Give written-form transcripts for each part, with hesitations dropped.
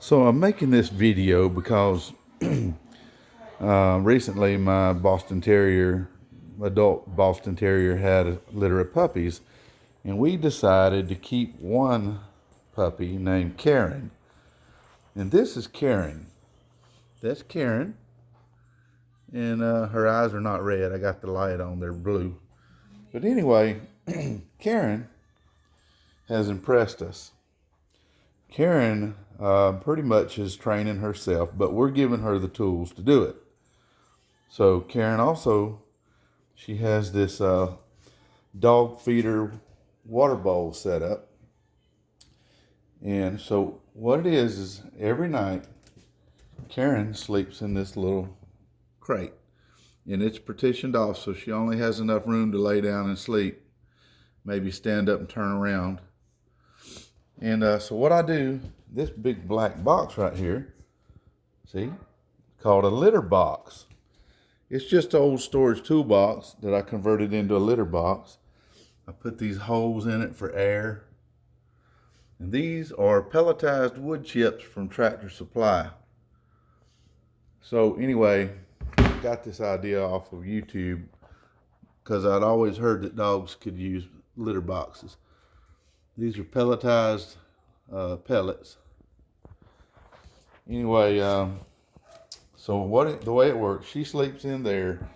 So I'm making this video because recently my Boston Terrier, adult Boston Terrier, had a litter of puppies, and we decided to keep one puppy named Karen. And this is Karen. That's Karen, and her eyes are not red. I got the light on; they're blue. But anyway, Karen has impressed us. Karen pretty much is training herself, but we're giving her the tools to do it. So Karen also, she has this dog feeder water bowl set up. And so what it is every night, Karen sleeps in this little crate. And it's partitioned off, so she only has enough room to lay down and sleep. Maybe stand up and turn around. And so what I do, this big black box right here, see, called a litter box. It's just an old storage toolbox that I converted into a litter box. I put these holes in it for air. And these are pelletized wood chips from Tractor Supply. So anyway, I got this idea off of YouTube because I'd always heard that dogs could use litter boxes. These are pelletized pellets. Anyway, so the way it works, she sleeps in there.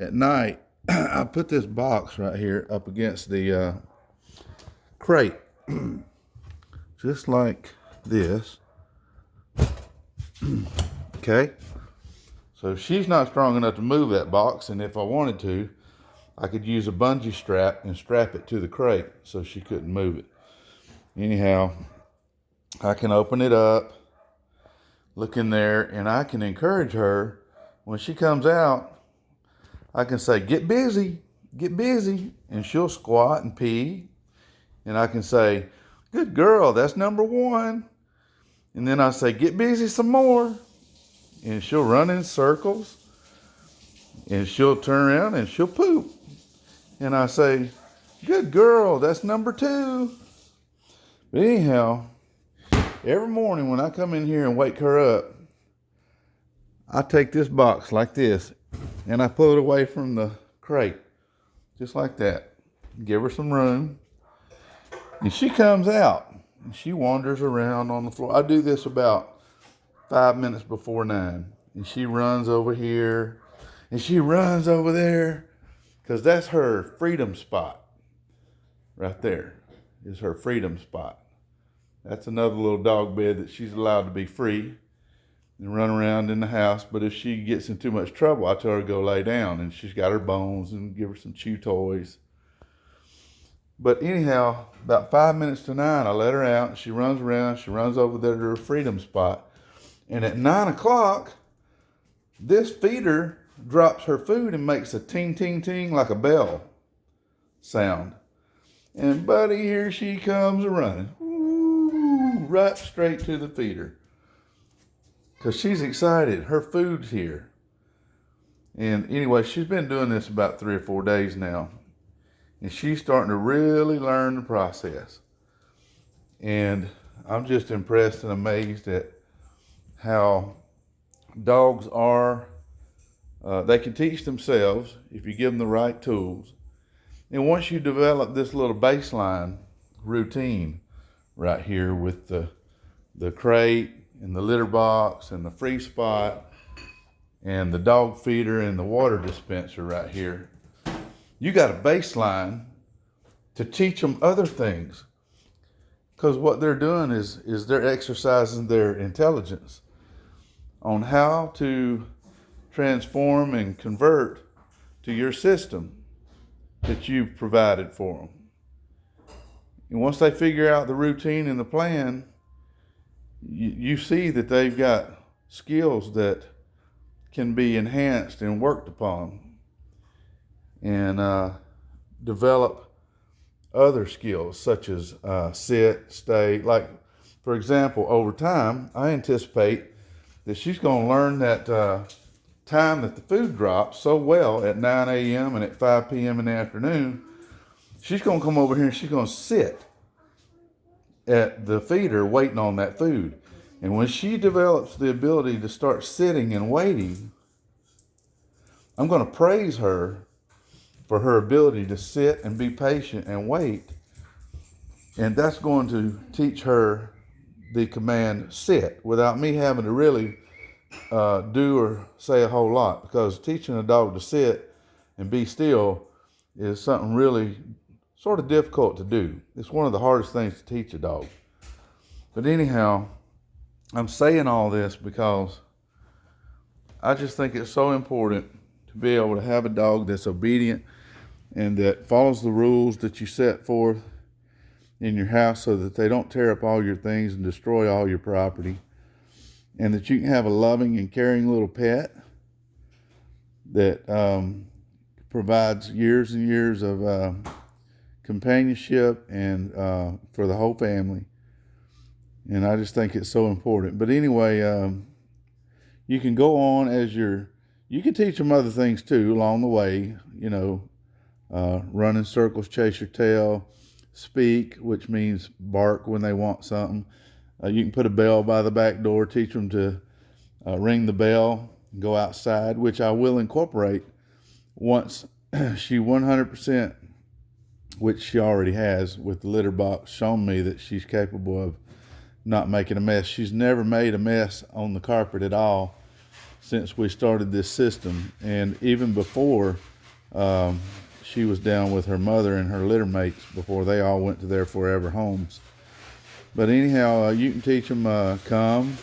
At night, I put this box right here up against the crate, just like this. Okay, so she's not strong enough to move that box, and if I wanted to, I could use a bungee strap and strap it to the crate so she couldn't move it. Anyhow, I can open it up, look in there, and I can encourage her when she comes out. I can say, get busy, and she'll squat and pee. And I can say, good girl, that's number one. And then I say, get busy some more. And she'll run in circles, and she'll turn around and she'll poop. And I say, good girl, that's number two. But anyhow, every morning when I come in here and wake her up, I take this box like this and I pull it away from the crate, just like that. Give her some room. And she comes out and she wanders around on the floor. I do this about 5 minutes before 9. And she runs over here and she runs over there because that's her freedom spot. Right there is her freedom spot. That's another little dog bed that she's allowed to be free and run around in the house. But if she gets in too much trouble, I tell her to go lay down, and she's got her bones and give her some chew toys. But anyhow, about 5 minutes to 9, I let her out. She runs around. She runs over there to her freedom spot. And at 9 o'clock, this feeder drops her food and makes a ting, ting, ting like a bell sound. And buddy, here she comes running. Ooh, right straight to the feeder. Because she's excited. Her food's here. And anyway, she's been doing this about 3 or 4 days now. And she's starting to really learn the process. And I'm just impressed and amazed at how dogs are. They can teach themselves if you give them the right tools. And once you develop this little baseline routine right here with the crate and the litter box and the free spot and the dog feeder and the water dispenser right here, you got a baseline to teach them other things. Because what they're doing is they're exercising their intelligence on how to transform and convert to your system that you've provided for them. And once they figure out the routine and the plan, you see that they've got skills that can be enhanced and worked upon, and develop other skills such as sit, stay. Like, for example, over time, I anticipate that she's going to learn that time that the food drops so well at 9 a.m. and at 5 p.m. in the afternoon. She's going to come over here and she's going to sit at the feeder waiting on that food. And when she develops the ability to start sitting and waiting, I'm going to praise her for her ability to sit and be patient and wait. And that's going to teach her the command sit without me having to really do or say a whole lot, because teaching a dog to sit and be still is something really sort of difficult to do. It's one of the hardest things to teach a dog. But anyhow, I'm saying all this because I just think it's so important to be able to have a dog that's obedient and that follows the rules that you set forth in your house, so that they don't tear up all your things and destroy all your property, and that you can have a loving and caring little pet that provides years and years of companionship and for the whole family. And I just think it's so important. But anyway, you can go on as you can teach them other things too along the way, run in circles, chase your tail, speak, which means bark when they want something. You can put a bell by the back door, teach them to ring the bell, go outside, which I will incorporate once she 100%, which she already has with the litter box, shown me that she's capable of not making a mess. She's never made a mess on the carpet at all since we started this system. And even before, she was down with her mother and her litter mates before they all went to their forever homes. But anyhow, you can teach them come,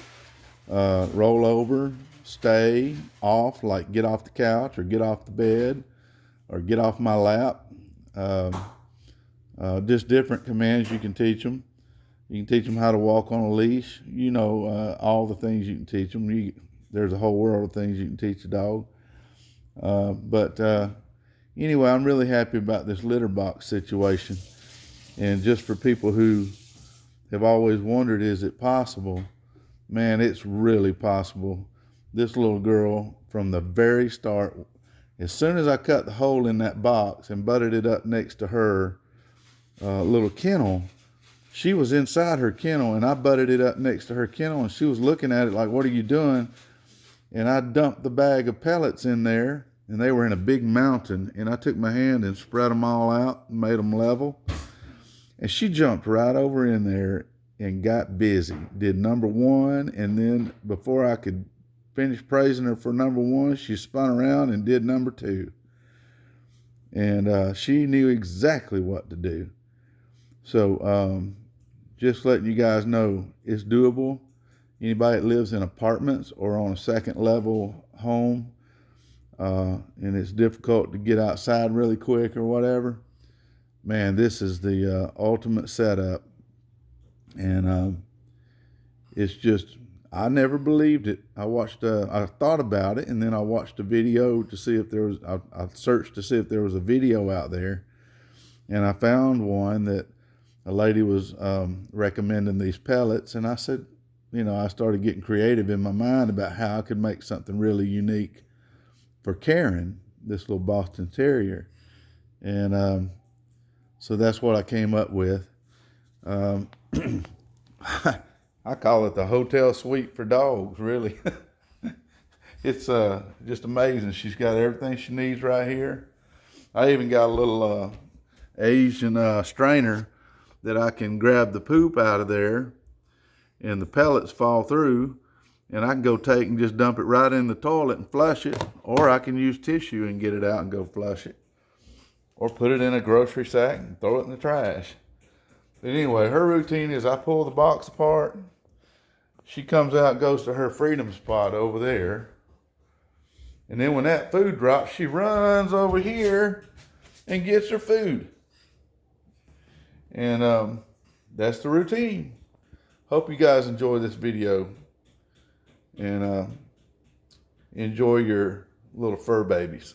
roll over, stay, off, like get off the couch or get off the bed or get off my lap. Just different commands you can teach them. You can teach them how to walk on a leash. All the things you can teach them. There's a whole world of things you can teach a dog. Anyway, I'm really happy about this litter box situation. And just for people who have always wondered, is it possible? Man, it's really possible. This little girl, from the very start, as soon as I cut the hole in that box and butted it up next to her little kennel, she was inside her kennel, and I butted it up next to her kennel, and she was looking at it like, what are you doing? And I dumped the bag of pellets in there, and they were in a big mountain, and I took my hand and spread them all out and made them level. And she jumped right over in there and got busy, did number one, and then before I could finish praising her for number one, she spun around and did number two. And she knew exactly what to do. So just letting you guys know, it's doable. Anybody that lives in apartments or on a second level home, and it's difficult to get outside really quick or whatever, man, this is the ultimate setup. And it's just, I never believed it. I thought about it, and then I watched a video to see if there was, I searched to see if there was a video out there, and I found one that a lady was recommending these pellets, and I said, I started getting creative in my mind about how I could make something really unique for Karen, this little Boston Terrier. And so that's what I came up with. I call it the hotel suite for dogs, really. It's just amazing. She's got everything she needs right here. I even got a little Asian strainer that I can grab the poop out of there and the pellets fall through, and I can go take and just dump it right in the toilet and flush it, or I can use tissue and get it out and go flush it, or put it in a grocery sack and throw it in the trash. But anyway, her routine is I pull the box apart, she comes out, goes to her freedom spot over there, and then when that food drops, she runs over here and gets her food. And that's the routine. Hope you guys enjoy this video, and enjoy your little fur babies.